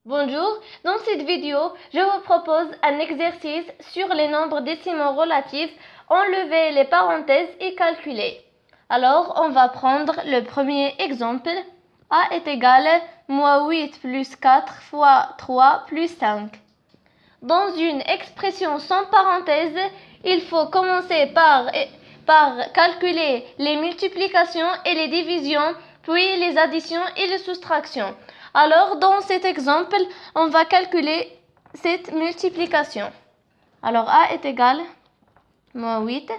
Bonjour, dans cette vidéo, je vous propose un exercice sur les nombres décimaux relatifs, enlever les parenthèses et calculer. Alors, on va prendre le premier exemple. A est égal à -8 plus 4 fois 3 plus 5. Dans une expression sans parenthèse, il faut commencer par calculer les multiplications et les divisions, puis les additions et les soustractions. Alors, dans cet exemple, on va calculer cette multiplication. Alors, A est égal à -8,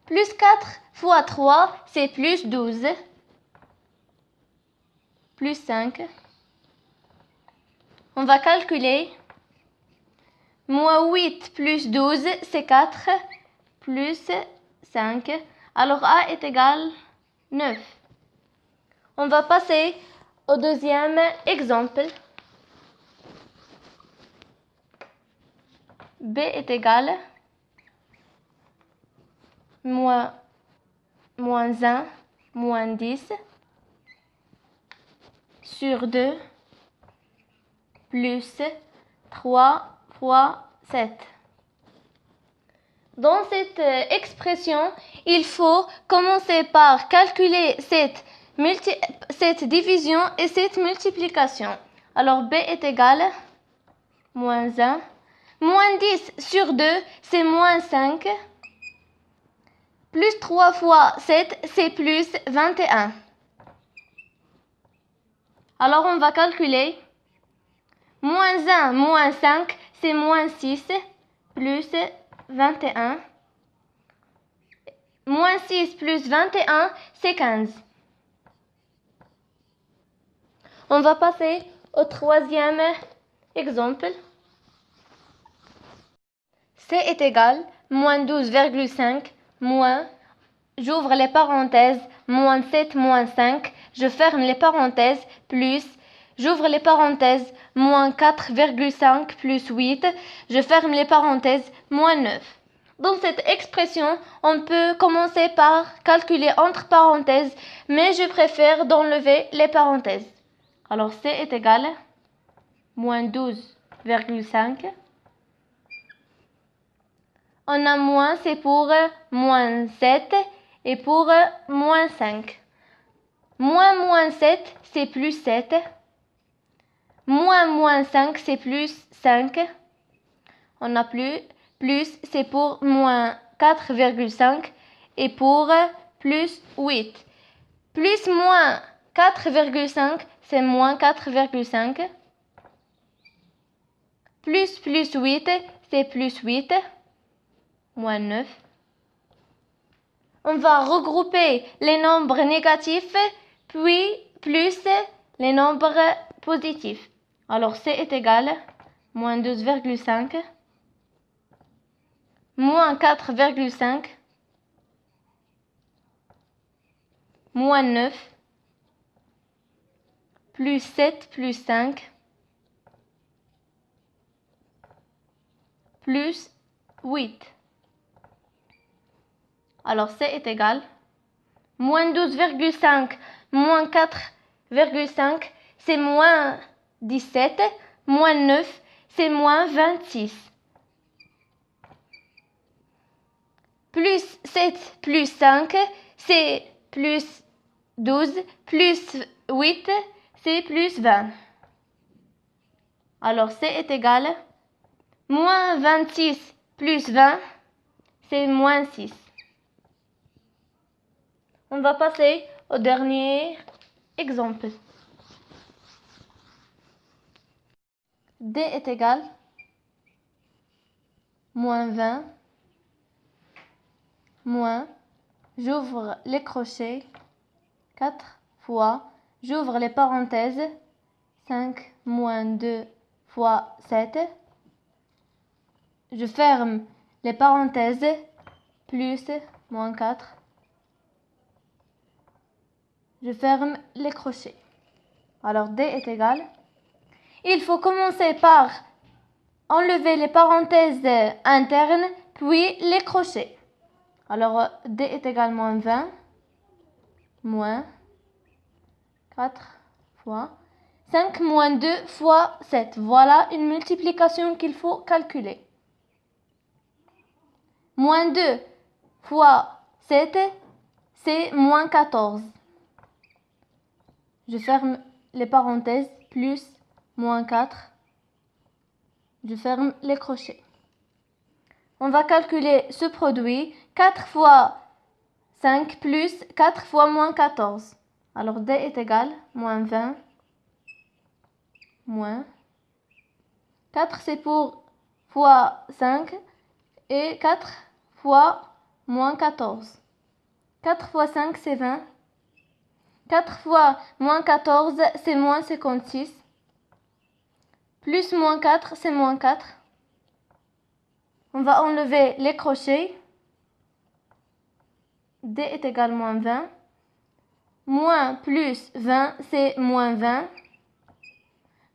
plus 4 fois 3, c'est plus 12, plus 5. On va calculer -8 plus 12, c'est 4, plus 5. Alors, A est égal à 9. On va passer au deuxième exemple. B est égal à -1, -10 sur 2 plus 3 fois 7. Dans cette expression, il faut commencer par calculer cette division et cette multiplication. Alors, B est égal à -1. -10 sur 2, c'est -5. Plus 3 fois 7, c'est plus 21. Alors, on va calculer. -1 moins 5, c'est -6, plus 21. -6 plus 21, c'est 15. On va passer au troisième exemple. C est égal à -12,5 moins, j'ouvre les parenthèses, -7 moins 5, je ferme les parenthèses, plus, j'ouvre les parenthèses, -4,5 plus 8, je ferme les parenthèses, -9. Dans cette expression, on peut commencer par calculer entre parenthèses, mais je préfère d'enlever les parenthèses. Alors, C est égal à -12,5. On a moins, c'est pour -7 et pour -5. -7, c'est plus 7. -5, c'est plus 5. On a plus, c'est pour -4,5 et pour plus 8. Plus -4,5, c'est -4,5. Plus 8, c'est plus 8. -9. On va regrouper les nombres négatifs, puis plus les nombres positifs. Alors, C est égal à -12,5, -4,5, -9, plus 7 plus 5, plus 8. Alors, C est égal à -12,5 moins 4,5, c'est -17, -9, c'est -26. Plus 7 plus 5, c'est plus 12, plus 8, c'est plus 20. Alors, C est égal à -26 plus 20, c'est -6. On va passer au dernier exemple. D est égal à -20 moins, j'ouvre les crochets, 4 fois, j'ouvre les parenthèses, 5 moins 2 fois 7. Je ferme les parenthèses, plus -4. Je ferme les crochets. Alors, D est égal. Il faut commencer par enlever les parenthèses internes, puis les crochets. Alors, D est égal à -20, moins 4 fois 5 moins 2 fois 7. Voilà une multiplication qu'il faut calculer. Moins 2 fois 7, c'est moins 14. Je ferme les parenthèses, plus moins 4. Je ferme les crochets. On va calculer ce produit. 4 fois 5 plus 4 fois moins 14. Alors D est égal moins 20 moins 4, c'est pour fois 5 et 4 fois moins 14. 4 fois 5, c'est 20. 4 fois moins 14, c'est moins 56. Plus moins 4, c'est moins 4. On va enlever les crochets. D est égal moins 20. Moins plus 20, c'est moins 20.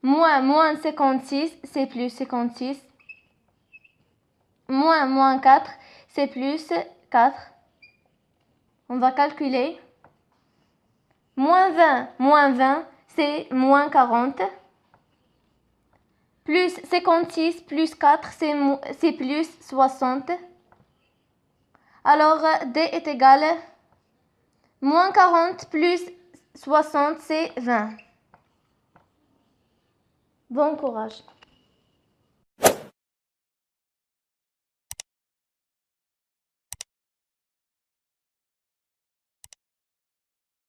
Moins 56, c'est plus 56. Moins 4, c'est plus 4. On va calculer. Moins 20, c'est moins 40. Plus 56 plus 4, c'est plus 60. Alors, D est égal moins 40 plus 60, c'est 20. Bon courage.